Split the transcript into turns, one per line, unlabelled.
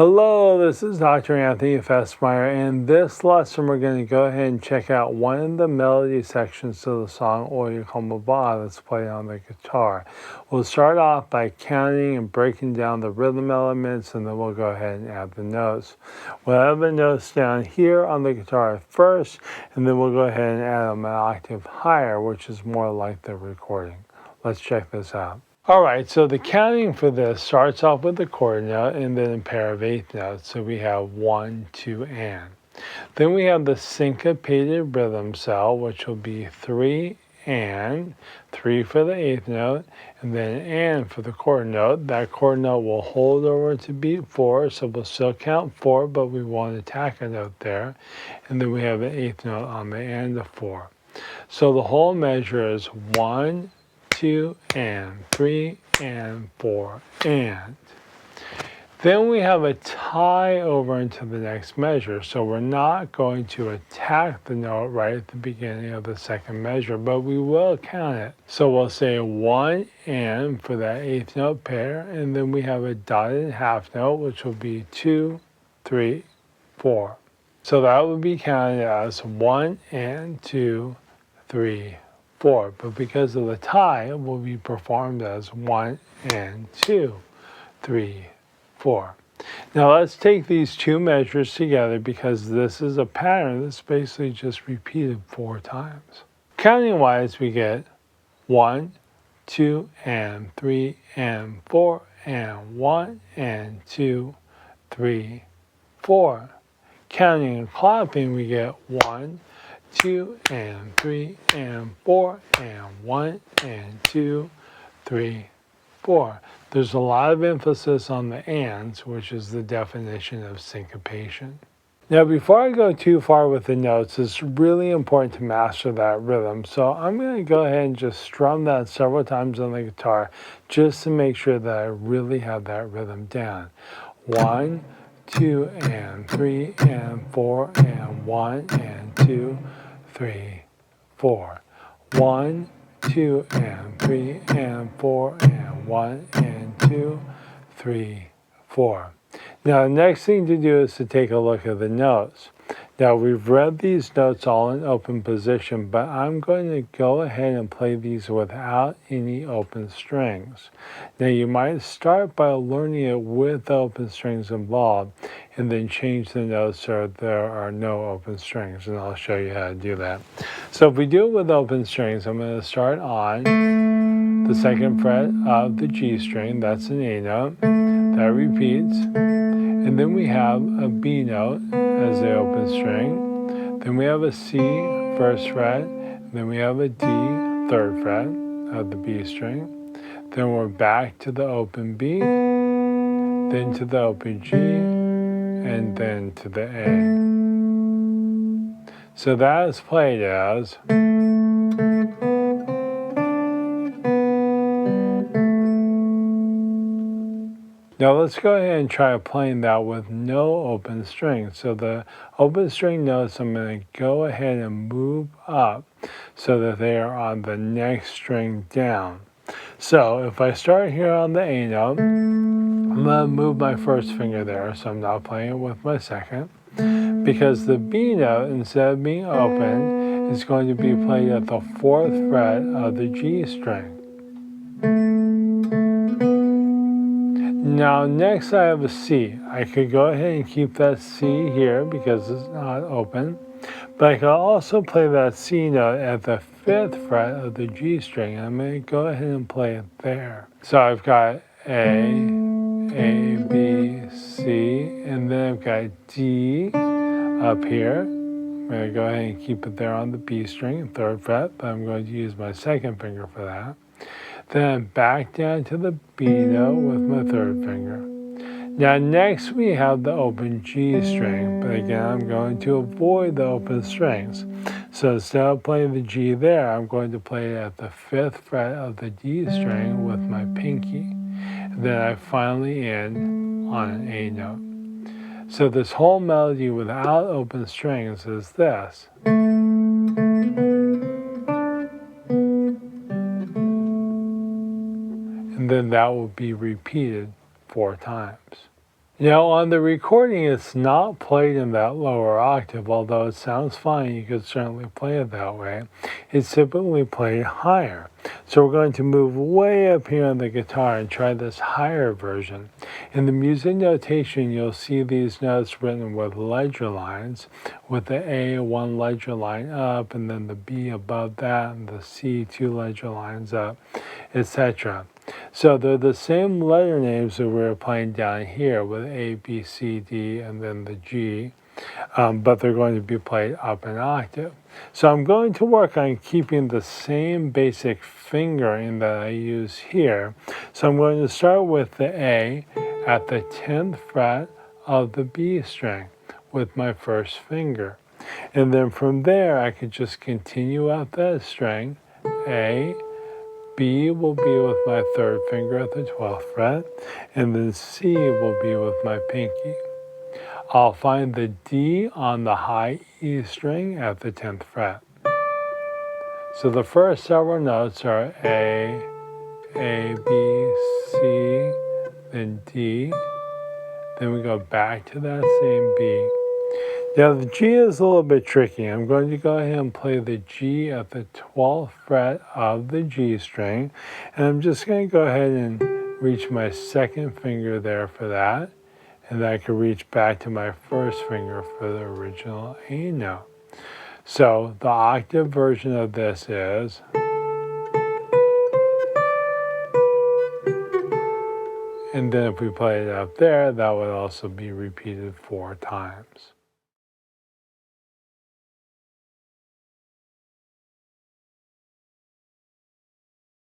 Hello, this is Dr. Anthony Festmeyer. In this lesson, we're going to go ahead and check out one of the melody sections to the song Oye Como Va that's played on the guitar. We'll start off by counting and breaking down the rhythm elements, and then we'll go ahead and add the notes. We'll have the notes down here on the guitar first, and then we'll go ahead and add them an octave higher, which is more like the recording. Let's check this out. All right, so the counting for this starts off with the chord note and then a pair of eighth notes. So we have 1, 2, and. Then we have the syncopated rhythm cell, which will be 3 and, 3 for the eighth note, and then and for the chord note. That chord note will hold over to beat 4, so we'll still count 4, but we want to tack a note there. And then we have an eighth note on the end of 4. So the whole measure is 1, 2, and 3, and 4, and. Then we have a tie over into the next measure, so we're not going to attack the note right at the beginning of the second measure, but we will count it. So we'll say 1 and for that eighth note pair, and then we have a dotted half note, which will be 2, 3, 4. So that would be counted as 1 and 2, 3, 4, but because of the tie, it will be performed as 1 and 2, 3, 4. Now let's take these two measures together because this is a pattern that's basically just repeated 4 times. Counting wise, we get 1, 2, and 3, and 4, and 1, and 2, 3, 4. Counting and clapping, we get 1, 2, and 3, and 4, and 1, and 2, 3, 4. There's a lot of emphasis on the ands, which is the definition of syncopation. Now, before I go too far with the notes, it's really important to master that rhythm. So I'm going to go ahead and just strum that several times on the guitar just to make sure that I really have that rhythm down. 1, 2, and 3, and 4, and 1, and 2, 3, 4. 1, 2, and 3, and 4, and 1, and 2, 3, 4. Now, the next thing to do is to take a look at the notes. Now, we've read these notes all in open position, but I'm going to go ahead and play these without any open strings. Now, you might start by learning it with the open strings involved, and then change the notes so there are no open strings, and I'll show you how to do that. So if we do it with open strings, I'm going to start on the second fret of the G string. That's an A note. That repeats. And then we have a B note as the open string. Then we have a C, first fret. Then we have a D, third fret of the B string. Then we're back to the open B, then to the open G, and then to the A. So that is played as. Now let's go ahead and try playing that with no open strings. So the open string notes, I'm going to go ahead and move up so that they are on the next string down. So if I start here on the A note, I'm going to move my first finger there, so I'm not playing it with my second. Because the B note, instead of being open, is going to be played at the fourth fret of the G string. Now next I have a C. I could go ahead and keep that C here because it's not open, but I could also play that C note at the fifth fret of the G string. I'm going to go ahead and play it there. So I've got A, B, C, and then I've got D up here. I'm going to go ahead and keep it there on the B string, third fret, but I'm going to use my second finger for that. Then back down to the B note with my third finger. Now next we have the open G string, but again I'm going to avoid the open strings. So instead of playing the G there, I'm going to play it at the fifth fret of the D string with my pinky. And then I finally end on an A note. So this whole melody without open strings is this. And then that will be repeated 4 times. Now, on the recording, it's not played in that lower octave, although it sounds fine. You could certainly play it that way. It's typically played higher. So we're going to move way up here on the guitar and try this higher version. In the music notation, you'll see these notes written with ledger lines, with the A one ledger line up, and then the B above that, and the C two ledger lines up, etc. So they're the same letter names that we were playing down here with A, B, C, D, and then the G, but they're going to be played up an octave. So I'm going to work on keeping the same basic fingering that I use here. So I'm going to start with the A at the 10th fret of the B string with my first finger. And then from there, I could just continue up that string, A, B will be with my third finger at the 12th fret, and then C will be with my pinky. I'll find the D on the high E string at the 10th fret. So the first several notes are A, B, C, then D. Then we go back to that same B. Now the G is a little bit tricky. I'm going to go ahead and play the G at the 12th fret of the G string. And I'm just going to go ahead and reach my second finger there for that. And then I can reach back to my first finger for the original A note. So the octave version of this is... And then if we play it up there, that would also be repeated 4 times.